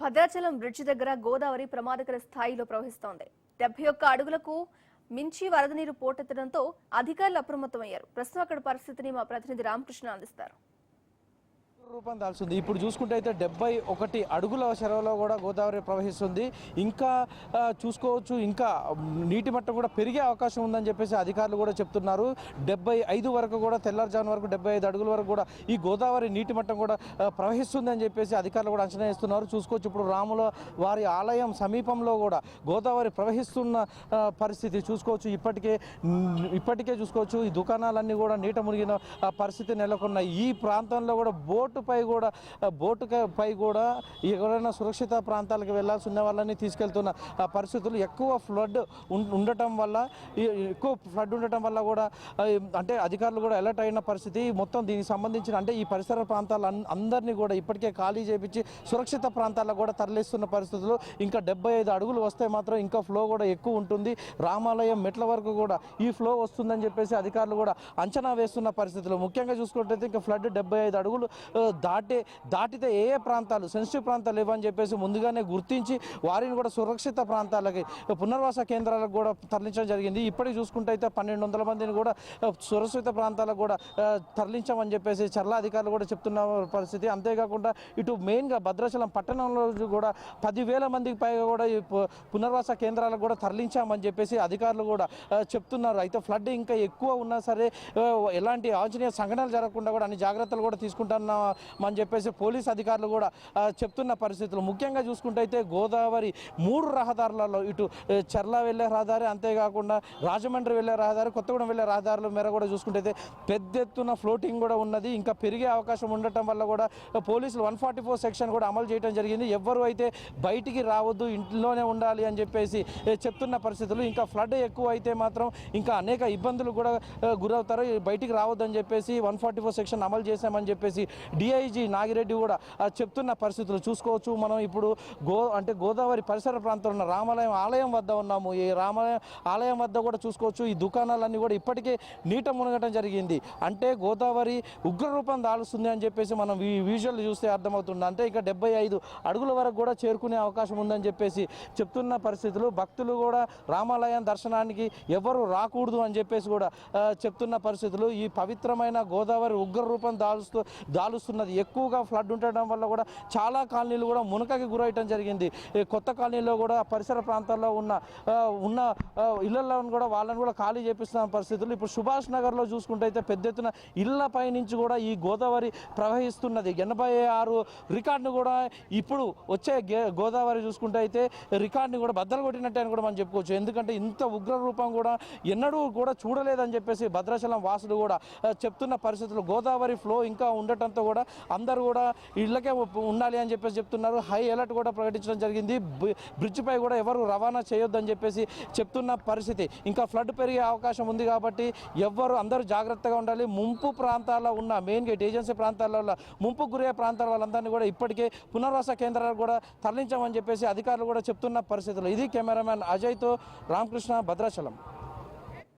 Bhadrachalam bridge దగ్గర గోదావరి ప్రమాదకర స్థాయిలో ప్రవహిస్తోంది. 71 అడుగులకు మించి వరద నీరు పోటెత్తడంతో అధికారులు అప్రమత్తమయ్యారు. ప్రస్తుతం అక్కడ పరిస్థితిని మా ప్రతినిధి రామకృష్ణ అందిస్తారు. రూపం దాల్చింది. ఇప్పుడు చూసుకుంటే అయితే 71 అడుగుల చెరువులో కూడా గోదావరి ప్రవహిస్తుంది. ఇంకా చూసుకోవచ్చు, ఇంకా నీటి మట్టం కూడా పెరిగే అవకాశం ఉందని చెప్పేసి అధికారులు కూడా చెప్తున్నారు. 75 వరకు కూడా తెల్లారుజాము వరకు 75 అడుగుల వరకు కూడా ఈ గోదావరి నీటి మట్టం కూడా ప్రవహిస్తుంది అని చెప్పేసి అధికారులు కూడా అంచనా వేస్తున్నారు. చూసుకోవచ్చు, ఇప్పుడు రాముల వారి ఆలయం సమీపంలో కూడా గోదావరి ప్రవహిస్తున్న పరిస్థితి చూసుకోవచ్చు. ఇప్పటికే చూసుకోవచ్చు, ఈ దుకాణాలన్నీ కూడా నీట మునిగిన పరిస్థితి నెలకొన్నాయి. ఈ ప్రాంతంలో కూడా బోటుపై కూడా ఎవరైనా సురక్షిత ప్రాంతాలకు వెళ్లాల్సి ఉన్న వాళ్ళని తీసుకెళ్తున్న పరిస్థితులు ఎక్కువ ఫ్లడ్ ఉండటం వల్ల కూడా అంటే అధికారులు కూడా అలర్ట్ అయిన పరిస్థితి. మొత్తం దీనికి సంబంధించిన అంటే ఈ పరిసర ప్రాంతాల అందరినీ కూడా ఇప్పటికే ఖాళీ చేపించి సురక్షిత ప్రాంతాలకు కూడా తరలిస్తున్న పరిస్థితులు. ఇంకా 75 అడుగులు వస్తే మాత్రం ఇంకా ఫ్లో కూడా ఎక్కువ ఉంటుంది. రామాలయం మెట్ల వరకు కూడా ఈ ఫ్లో వస్తుందని చెప్పేసి అధికారులు కూడా అంచనా వేస్తున్న పరిస్థితులు. ముఖ్యంగా చూసుకుంటే ఇంకా ఫ్లడ్ 75 అడుగులు దాటితే ఏ ప్రాంతాలు సెన్సిటివ్ ప్రాంతాలు ఇవ్వని చెప్పేసి ముందుగానే గుర్తించి వారిని కూడా సురక్షిత ప్రాంతాలకి పునర్వాస కేంద్రాలకు కూడా తరలించడం జరిగింది. ఇప్పటికి చూసుకుంటే అయితే 1200 మందిని కూడా సురక్షిత ప్రాంతాలకు కూడా తరలించామని చెప్పేసి చర్ల అధికారులు కూడా చెప్తున్న పరిస్థితి. అంతేకాకుండా ఇటు మెయిన్గా భద్రాచలం పట్టణంలో కూడా 10,000 మందికి పైగా కూడా ఈ పునర్వాస కేంద్రాలకు కూడా తరలించామని చెప్పేసి అధికారులు కూడా చెప్తున్నారు. అయితే ఫ్లడ్ ఇంకా ఎక్కువ ఉన్నా సరే ఎలాంటి ఆంజనేయ సంఘటనలు జరగకుండా కూడా అన్ని జాగ్రత్తలు కూడా తీసుకుంటున్నామని చెప్పేసి పోలీస్ అధికారులు కూడా చెప్తున్న పరిస్థితులు. ముఖ్యంగా చూసుకుంటే అయితే గోదావరి 3 రహదారులలో ఇటు చర్ల వెళ్ళే రహదారి, అంతేకాకుండా రాజమండ్రి వెళ్ళే రహదారి, కొత్తగూడెం వెళ్ళే రహదారుల మేర కూడా చూసుకుంటే అయితే పెద్ద ఎత్తున ఫ్లోటింగ్ కూడా ఉన్నది. ఇంకా పెరిగే అవకాశం ఉండటం వల్ల కూడా పోలీసులు 144 సెక్షన్ కూడా అమలు చేయడం జరిగింది. ఎవ్వరు అయితే బయటికి రావద్దు, ఇంట్లోనే ఉండాలి అని చెప్పేసి చెప్తున్న పరిస్థితులు. ఇంకా ఫ్లడ్ ఎక్కువ అయితే మాత్రం ఇంకా అనేక ఇబ్బందులు కూడా గురవుతారు. బయటికి రావద్దని చెప్పేసి 144 సెక్షన్ అమలు చేశామని చెప్పేసి డిఐజీ నాగిరెడ్డి కూడా చెప్తున్న పరిస్థితులు చూసుకోవచ్చు. మనం ఇప్పుడు గోదావరి పరిసర ప్రాంతంలో ఉన్న రామాలయం ఆలయం వద్ద ఉన్నాము. ఈ రామాలయం ఆలయం వద్ద కూడా చూసుకోవచ్చు, ఈ దుకాణాలన్నీ కూడా ఇప్పటికే నీట మునగటం జరిగింది. అంటే గోదావరి ఉగ్రరూపం దాలుస్తుంది అని చెప్పేసి మనం విజువల్ చూస్తే అర్థమవుతుంది. అంటే ఇక 75 అడుగుల వరకు కూడా చేరుకునే అవకాశం ఉందని చెప్పేసి చెప్తున్న పరిస్థితులు. భక్తులు కూడా రామాలయం దర్శనానికి ఎవరు రాకూడదు అని చెప్పేసి కూడా చెప్తున్న పరిస్థితులు. ఈ పవిత్రమైన గోదావరి ఉగ్రరూపం దాలుస్తున్నది. ఎక్కువగా ఫ్లడ్ ఉండడం వల్ల కూడా చాలా కాలనీలు కూడా మునకకి గురవటం జరిగింది. కొత్త కాలనీలో కూడా పరిసర ప్రాంతాల్లో ఉన్న ఇళ్లలో కూడా వాళ్ళని కూడా ఖాళీ చేపిస్తున్న పరిస్థితులు. ఇప్పుడు సుభాష్ నగర్లో చూసుకుంటే అయితే పెద్ద ఎత్తున ఇళ్లపై నుంచి కూడా ఈ గోదావరి ప్రవహిస్తున్నది. 86 రికార్డును కూడా ఇప్పుడు వచ్చే గోదావరి చూసుకుంటే అయితే రికార్డుని కూడా బద్దలు కొట్టినట్టే అని కూడా మనం చెప్పుకోవచ్చు. ఎందుకంటే ఇంత ఉగ్ర రూపం కూడా ఎన్నడూ కూడా చూడలేదని చెప్పేసి భద్రాచలం వాసులు కూడా చెప్తున్న పరిస్థితులు. గోదావరి ఫ్లో ఇంకా ఉండటంతో కూడా అందరూ కూడా ఇళ్లకే ఉండాలి అని చెప్పేసి చెప్తున్నారు. హై అలర్ట్ కూడా ప్రకటించడం జరిగింది. బ్రిడ్జిపై కూడా ఎవరు రవాణా చేయొద్దని చెప్పేసి చెప్తున్న పరిస్థితి. ఇంకా ఫ్లడ్ పెరిగే అవకాశం ఉంది కాబట్టి అందరూ జాగ్రత్తగా ఉండాలి. ముంపు ప్రాంతాల్లో ఉన్న మెయిన్ గేట్ ఏజెన్సీ ప్రాంతాలలో ముంపు గురయ్యే ప్రాంతాల వాళ్ళందరినీ కూడా ఇప్పటికే పునర్వాస కేంద్రాలకు కూడా తరలించామని చెప్పేసి అధికారులు కూడా చెప్తున్న పరిస్థితులు. ఇది కెమెరామ్యాన్ అజయ్తో రామకృష్ణ, భద్రాచలం.